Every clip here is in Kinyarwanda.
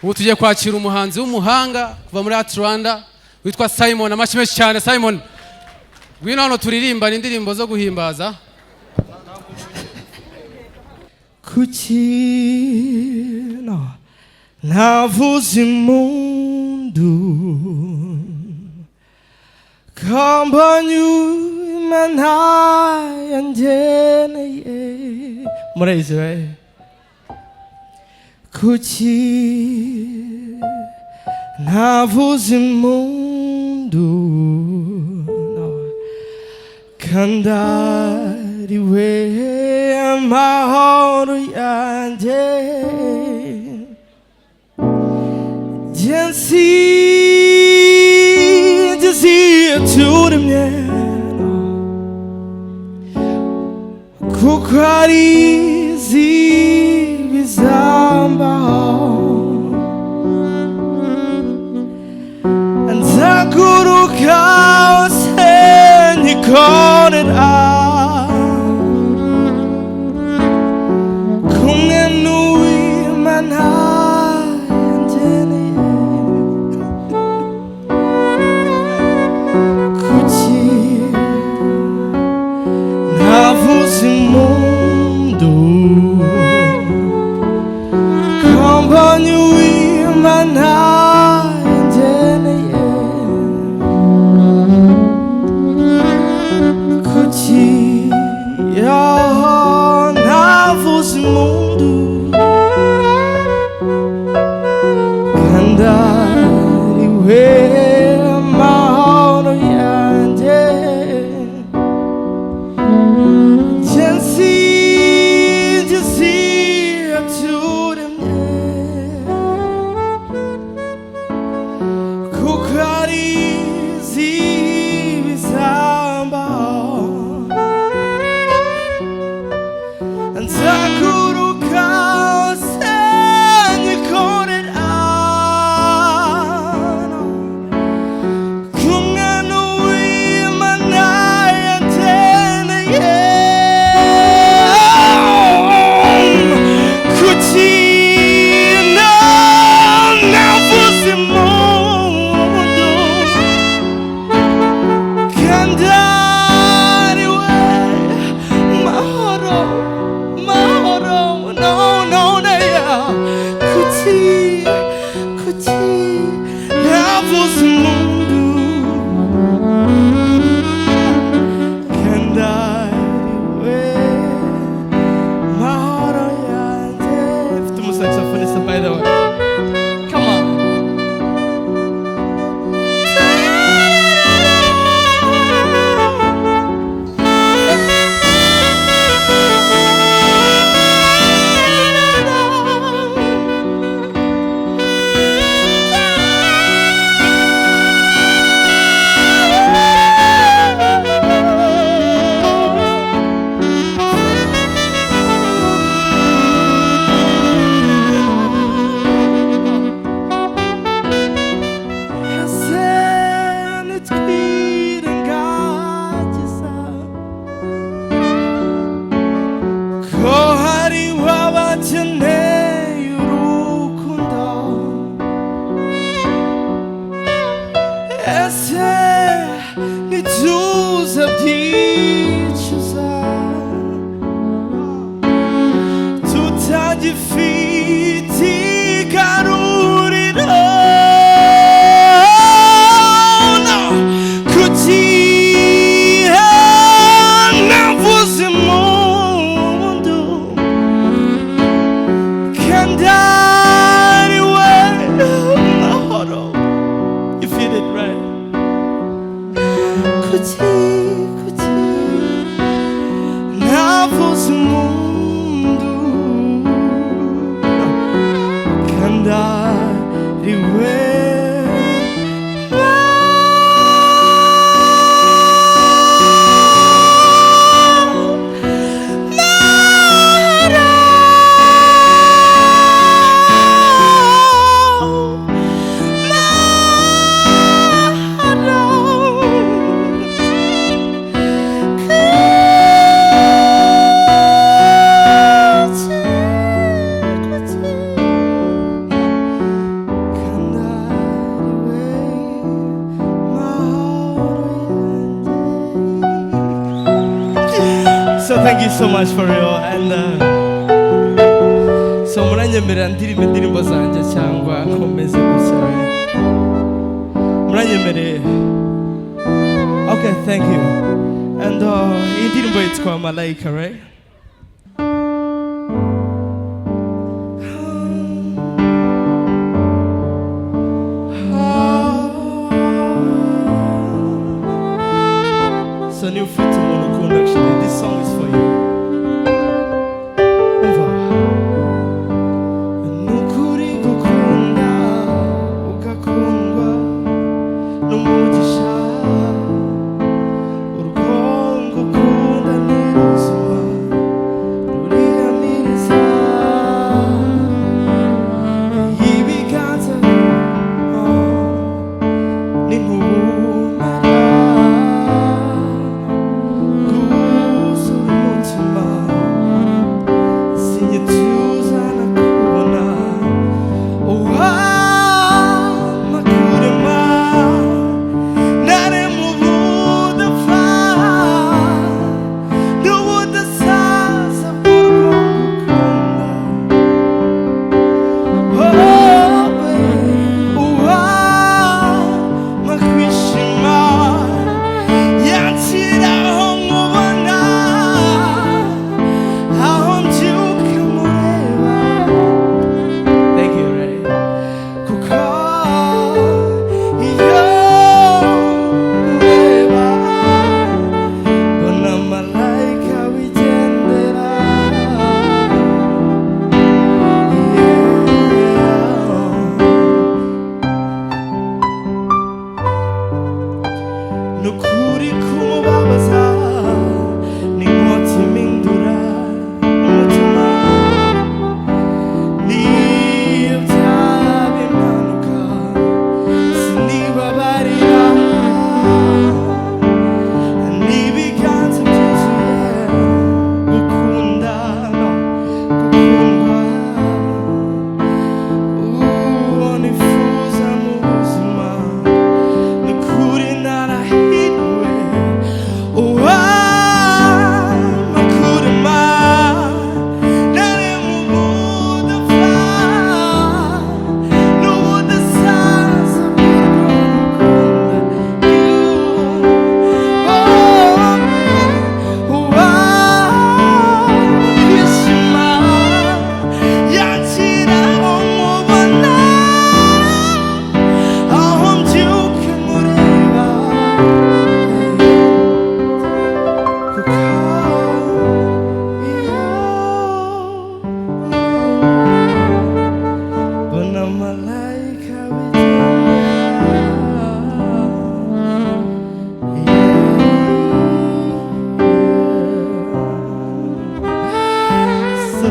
ubu tugiye kwakira umuhanzi w'umuhanga kuva muri Hosts Rwanda witwa Simon. Amashyi menshi cyane Simon. Ngwino hano turirimba indirimbo zo guhimbaza. Kuchina navuza impundu kambanyuma ntayangeneye murayizi kuki navuza impundu kandariwe amahoro yanjye Jensi Turemera kuko ari bizambaho nzaguruka hose nyikorera kumwe n'uw'Imana yangeneye kuki navuza impundu kambonye uw'Imana yangeneye kuki navuza impundu kandariwe amahoro yanjye Jensi Turemera kuko ari bizambaho nzaguruka hose nyikorera kumwe n'uw'Imana yangeneye kuki navuza impundu kandariwe mahoro kuki navuza impundu kandariwe mahoro yanjye. Mfite umusaxophoniste by the way. Come on. thank you so much for real. And so muranyemerera ndirimba indirimbo zanjye cyangwa nkomeze gusa. Muranyemerera. Okay, thank you. And indirimbo yitwa Malaika, right? So new fit to mono actually. This song is for you. Nukuri gukunda ugakundwa n'umugisha urwongo kunda n'ubuzima rurihamiriza ibiganza n'inkuba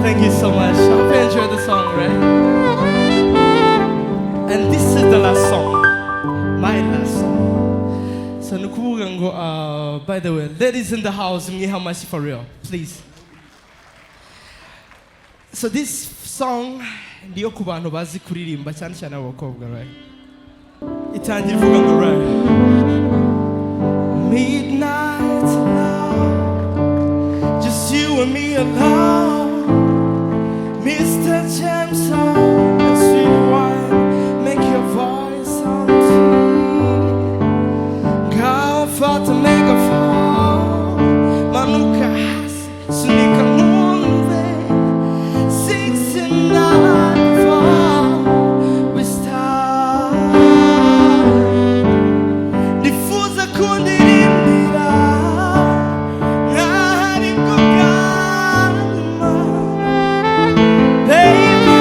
Thank you so much. I hope you enjoyed the song, right? And this is the last song. My last song. So nukuvuga by the way, ladies in the house, mwiha Merci for real, please. So this song ndiyo ku bantu bazi kuririmba cyane cyane abakobwa, right? Itangira ivuga ngo right. Midnight love, just you and me alone. Mr. Jameson, and sweet wine, make your voice sound sweet. Go for to make a fall, Manuka has Sunika Mumve, 6 and 9 fall, we start. Diffusa kundi rimbira, nari kukama. Baby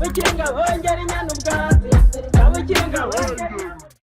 Bukinga bongera inyana ubwabo